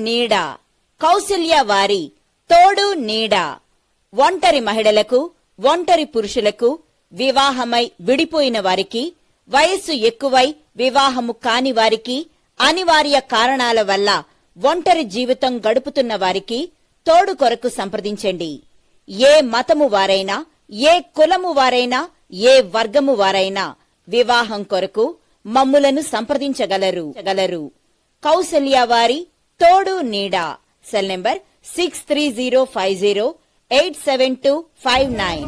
నీడ కౌసల్య వారి తోడు నీడ ఒంటరి మహిళలకు, ఒంటరి పురుషులకు, వివాహమై విడిపోయిన వారికి, వయస్సు ఎక్కువై వివాహము కాని వారికి, అనివార్య కారణాల వల్ల ఒంటరి జీవితం గడుపుతున్న వారికి తోడు కొరకు సంప్రదించండి. ఏ మతము వారైనా, ఏ కులము వారైనా, ఏ వర్గము వారైనా వివాహం కొరకు మమ్ములను సంప్రదించగలరు. కౌసల్య వారి తోడు నీడ. Cell number 6305087259.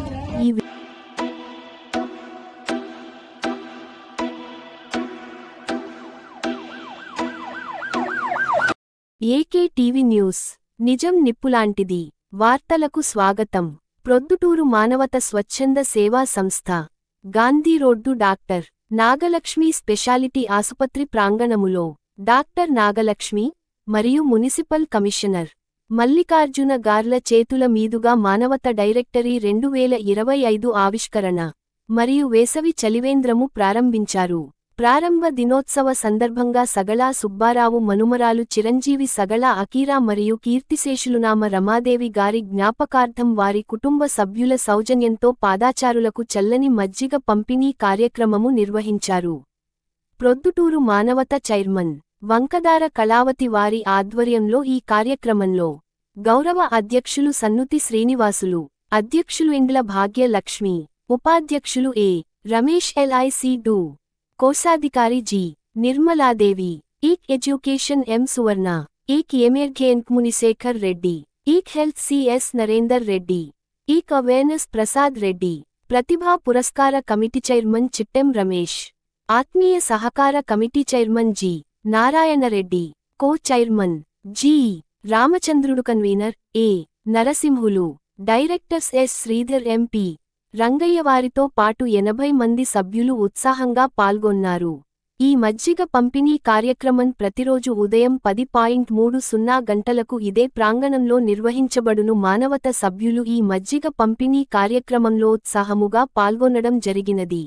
AK TV news నిజం నిప్పులాంటిది. వార్తలకు స్వాగతం. ప్రొద్దుటూరు మానవత స్వచ్ఛంద సేవా సంస్థ, Gandhi road doctor Nagalakshmi speciality ఆసుపత్రి ప్రాంగణములో డాక్టర్ నాగలక్ష్మి మరియు మునిసిపల్ కమిషనర్ మల్లికార్జున గార్ల చేతుల మీదుగా మానవత డైరెక్టరీ 2025 ఆవిష్కరణ మరియు వేసవి చలివేంద్రము ప్రారంభించారు. ప్రారంభ దినోత్సవ సందర్భంగా సగళా సుబ్బారావు మనుమరాలు చిరంజీవి సగళా అకీరా మరియు కీర్తిశేషులునామ రమాదేవి గారి జ్ఞాపకార్థం వారి కుటుంబ సభ్యుల సౌజన్యంతో పాదాచారులకు చల్లని మజ్జిగ పంపిణీ కార్యక్రమము నిర్వహించారు. ప్రొద్దుటూరు మానవత చైర్మన్ వంకదార కళావతి వారి ఆధ్వర్యంలో ఈ కార్యక్రమంలో గౌరవ అధ్యక్షులు సన్నుతి శ్రీనివాసులు, అధ్యక్షులు ఇండ్ల భాగ్య లక్ష్మి, ఉపాధ్యక్షులు ఏ రమేష్, LIC2 కోశాధికారి జి నిర్మలాదేవి, ఈక్ ఎడ్యుకేషన్ ఎం సువర్ణ, ఈక్ ఎమర్గెంట్ మునిశేఖర్ రెడ్డి, ఈక్ హెల్త్ CS నరేందర్ రెడ్డి, ఈక్ అవేర్నెస్ ప్రసాద్ రెడ్డి, ప్రతిభా పురస్కార కమిటీ చైర్మన్ చిట్టెం రమేష్, ఆత్మీయ సహకార committee chairman G Narayanareddy, co chairman G Ramachandrudu, convener A Narasimhulu, directors S Sridhar, MP Rangaiah వారితో పాటు 80 మంది సభ్యులు ఉత్సాహంగా పాల్గొన్నారు. ఈ మజ్జిగ పంపిణీ కార్యక్రమం ప్రతిరోజు ఉదయం 10:30 గంటలకు ఇదే ప్రాంగణంలో నిర్వహించబడును. మానవత సభ్యులు ఈ మజ్జిగ పంపిణీ కార్యక్రమంలో ఉత్సాహముగా పాల్గొనడం జరిగినది.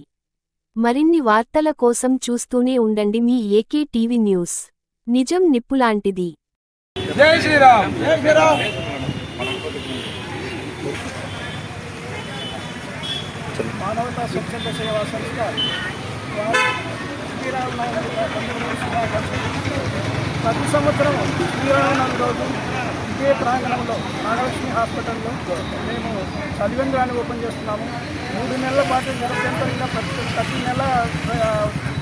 మరిన్ని వార్తల కోసం చూస్తూనే ఉండండి మీ ఏకే టీవీ న్యూస్. నిజం నిప్పులాంటిది. జై శ్రీరామ్. జై శ్రీరామ్. మానవతా స్వచ్ఛంద సేవా సంస్థ శ్రీరామనవమి ప్రతి సంవత్సరం శ్రీరామనవమి రోజు ఇదే ప్రాంగణంలో నాగలక్ష్మి హాస్పిటల్లో మేము చలివేంద్రాన్ని ఓపెన్ చేస్తున్నాము. 3 నెలల పాటు నిరంతరంగా ప్రతి నెల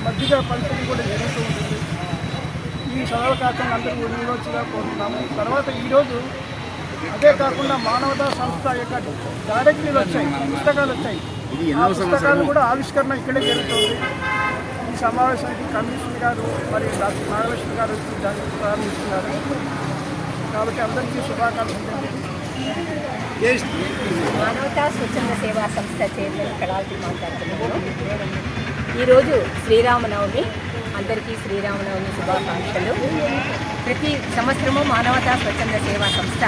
మజ్జిగ పంపిణీ కూడా జరుగుతూ ఉంటుంది. ఈ సెలవు కాకుండా అందరూ వినియోగించగా కోరుతున్నాము. తర్వాత ఈరోజు అదే కాకుండా మానవతా సంస్థ యొక్క డైరెక్టరీలు వచ్చాయి, పుస్తకాలు వచ్చాయి. ఆ పుస్తకాలు కూడా ఆవిష్కరణ ఇక్కడే జరుగుతుంది. ఈ సమావేశానికి కమిషనర్ గారు మరియు డాక్టర్ నాగలక్ష్మి గారు దాన్ని ప్రారంభిస్తున్నారు. కాబట్టి అందరికీ శుభాకాంక్షలు. మానవతా స్వచ్ఛంద సేవా సంస్థ చైర్మన్ కళావతి మాట్లాడుతున్నాను. ఈరోజు శ్రీరామనవమి, అందరికీ శ్రీరామనవమి శుభాకాంక్షలు. ప్రతి సంవత్సరము మానవతా స్వచ్ఛంద సేవా సంస్థ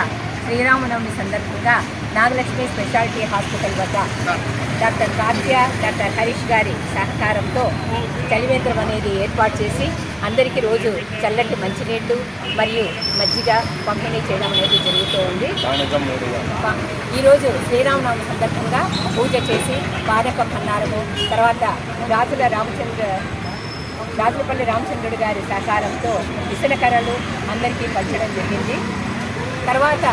శ్రీరామనవమి సందర్భంగా నాగలక్ష్మి స్పెషాలిటీ హాస్పిటల్ వద్ద డాక్టర్ కావ్య, డాక్టర్ హరీష్ గారి సహకారంతో చలివేంద్రం అనేది ఏర్పాటు చేసి అందరికీ రోజు చల్లటి మంచినీళ్లు మరియు మజ్జిగ పంపిణీ చేయడం అనేది జరుగుతూ ఉంది. ఈరోజు శ్రీరామనవమి సందర్భంగా పూజ చేసి పానకం అన్నారము, తర్వాత రాజులపల్లి రామచంద్రుడు గారి సహకారంతో విసనకర్రలు అందరికీ పంచడం జరిగింది. తర్వాత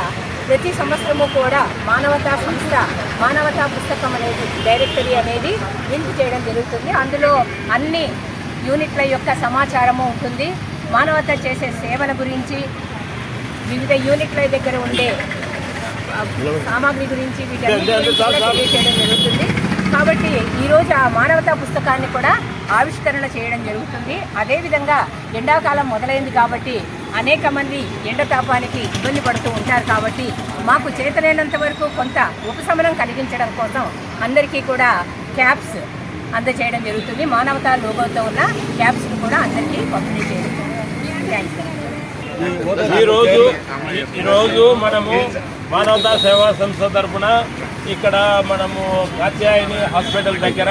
ప్రతి సంవత్సరము కూడా మానవతా సంస్థ మానవతా పుస్తకం అనేది డైరెక్టరీ అనేది లింక్ చేయడం జరుగుతుంది. అందులో అన్ని యూనిట్ల యొక్క సమాచారము ఉంటుంది. మానవత చేసే సేవల గురించి, వివిధ యూనిట్ల దగ్గర ఉండే సామాగ్రి గురించి వీటన్నిటి తెలియజేయడం జరుగుతుంది. కాబట్టి ఈరోజు ఆ మానవతా పుస్తకాన్ని కూడా ఆవిష్కరణ చేయడం జరుగుతుంది. అదేవిధంగా ఎండాకాలం మొదలైంది కాబట్టి అనేక మంది ఎండతాపానికి ఇబ్బంది పడుతూ ఉంటారు. కాబట్టి మాకు చేతనైనంత వరకు కొంత ఉపశమనం కలిగించడం కోసం అందరికీ కూడా క్యాప్స్ అందజేయడం జరుగుతుంది. మానవతా లోగోతో ఉన్న క్యాప్స్ను కూడా అందరికీ పంపిణీ చేయడం. థ్యాంక్స్. ఈరోజు మనము మానవతా సేవా సంస్థ తరఫున ఇక్కడ మనము కాత్యాయని హాస్పిటల్ దగ్గర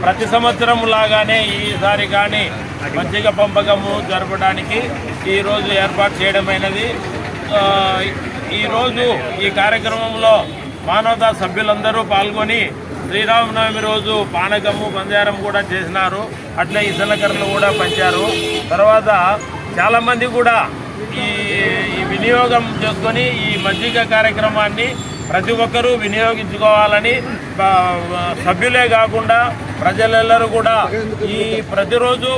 ప్రతి సంవత్సరం లాగానే ఈసారి కానీ మజ్జిగ పంపకము జరపడానికి ఈరోజు ఏర్పాటు చేయడమైనది. ఈరోజు ఈ కార్యక్రమంలో మానవతా సభ్యులందరూ పాల్గొని శ్రీరామనవమి రోజు పానకము బంజారం కూడా చేసినారు. అట్లే ఇసనకర్రలు కూడా పంచారు. తర్వాత చాలామంది కూడా ఈ వినియోగం చేసుకొని ఈ మజ్జిగ కార్యక్రమాన్ని ప్రతి ఒక్కరూ వినియోగించుకోవాలని సభ్యులే కాకుండా ప్రజలెల్లరూ కూడా ఈ ప్రతిరోజు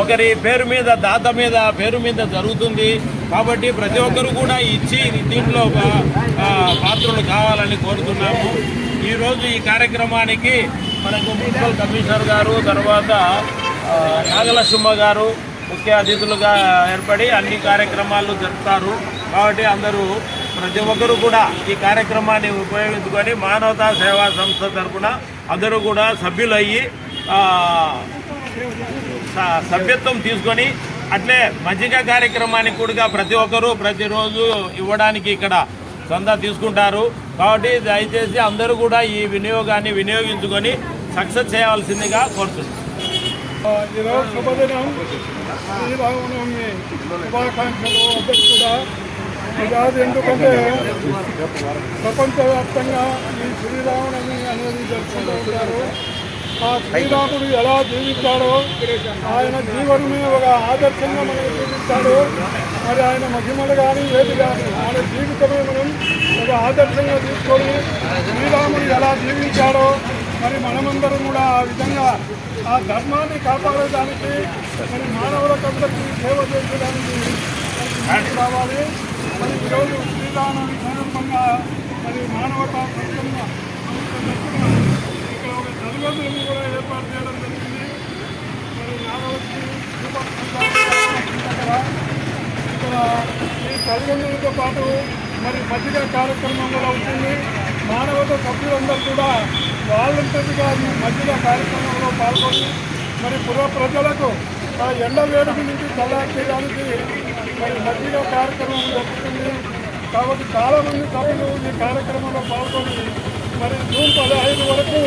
ఒకరి పేరు మీద దాత మీద పేరు మీద జరుగుతుంది. కాబట్టి ప్రతి ఒక్కరు కూడా ఇచ్చి దీంట్లో పాత్రలు కావాలని కోరుతున్నాము. ఈరోజు ఈ కార్యక్రమానికి మనకు మున్సిపల్ కమిషనర్ గారు, తర్వాత నాగలక్ష్మ గారు ముఖ్య అతిథులుగా ఏర్పడి అన్ని కార్యక్రమాలు జరుపుతారు. కాబట్టి అందరూ ప్రతి ఒక్కరు కూడా ఈ కార్యక్రమాన్ని ఉపయోగించుకొని మానవతా సేవా సంస్థ తరఫున అందరూ కూడా సభ్యులయ్యి సభ్యత్వం తీసుకొని అట్లే మజ్జిగ కార్యక్రమానికి కూడా ప్రతి ఒక్కరూ ప్రతిరోజు ఇవ్వడానికి ఇక్కడ చందా తీసుకుంటారు. కాబట్టి దయచేసి అందరూ కూడా ఈ వినియోగాన్ని వినియోగించుకొని సక్సెస్ చేయవలసిందిగా కోరుతున్నాను. ఈరోజు శుభదినం, శ్రీరామనవమి శుభాకాంక్షలు అందరికీ కూడా. ఇది ఎందుకంటే ప్రపంచవ్యాప్తంగా ఈ శ్రీరామనవమి అనేది జరుపుకుంటూ ఉంటారు. ఆ శ్రీరాముడు ఎలా జీవించాడో, ఆయన జీవనమే ఒక ఆదర్శంగా మనకు చూపించాడు. మరి ఆయన మహిమలు కానీ ఏది కానీ ఆయన జీవితమే మనం ఒక ఆదర్శంగా తీసుకొని శ్రీరాముడు ఎలా జీవించాడో మరి మనమందరం కూడా ఆ విధంగా ఆ ధర్మాన్ని కాపాడడానికి మరి మానవులకందరికీ సేవ చేసేదానికి కావాలి. మరి ఈరోజు శ్రీరామనవమి సందర్భంగా మరి మానవతా సంస్థ ఇక్కడ ఒక తల్లిదండ్రులను కూడా ఏర్పాటు చేయడం జరిగింది. మరి నాగవల్లి ఇక్కడ ఈ తల్లిదండ్రులతో పాటు మరి మజ్జిగ కార్యక్రమం కూడా అవుతుంది. మానవతా సభ్యులందరూ కూడా వాలంటీర్గా ఈ మజ్జిగ కార్యక్రమంలో పాల్గొని మరి పుర ప్రజలకు ఆ ఎండ వేడికి నుంచి చల్లార్చేయడానికి మరి మజ్జిగ కార్యక్రమం జరుగుతుంది. కాబట్టి చాలామంది సభ్యులు ఈ కార్యక్రమంలో పాల్గొని మరి జూన్ 15 వరకు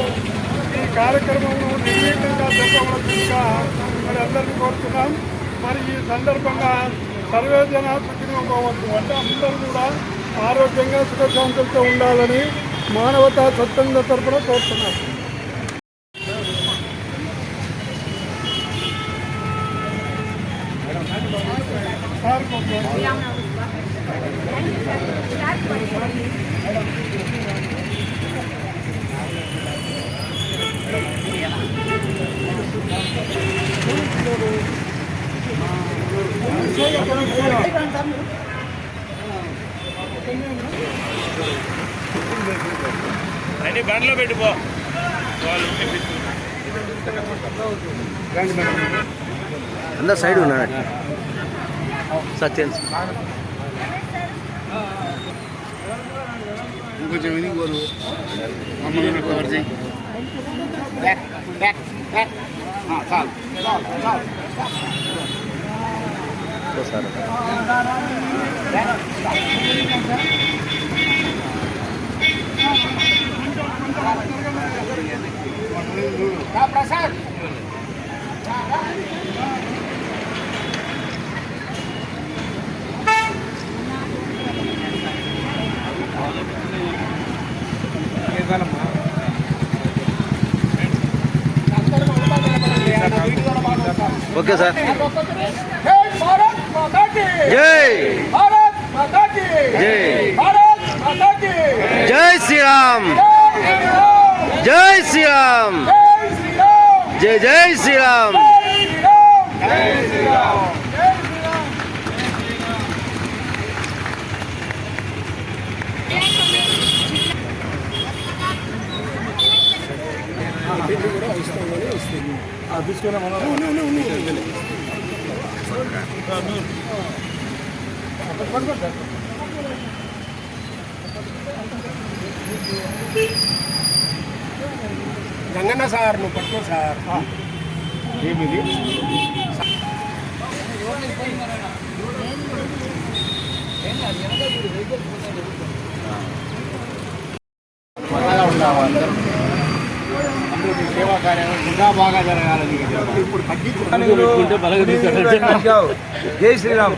ఈ కార్యక్రమం నిర్వీతంగా జరపవలసిందిగా మరి అందరినీ కోరుతున్నాం. మరి ఈ సందర్భంగా సర్వేజన సుఖినో భవంతు అంటే అందరూ కూడా ఆరోగ్యంగా సుఖశాంతులతో ఉండాలని మానవతా స్వచ్ఛంద తరపున కోరుతున్నాం. అన్ని బండ్లో పెట్టిపో. अंदर साइड होना है सत्यन कुछ नहीं बोलो मम्मी ने कवर जी बैक बैक बैक हां चल चल तो सर का प्रसाद ओके सर भारत माता की जय भारत माता की जय भारत माता की जय श्री राम जय श्री राम जय जय श्री राम जय श्री राम गंगन्न सार नु पट्टो सार ఏమిది కొత్తగా ఉన్నాము అందరూ ఈ సేవా కార్యక్రమం ఇంకా బాగా జరగాలని ఇప్పుడు జై శ్రీరామ్.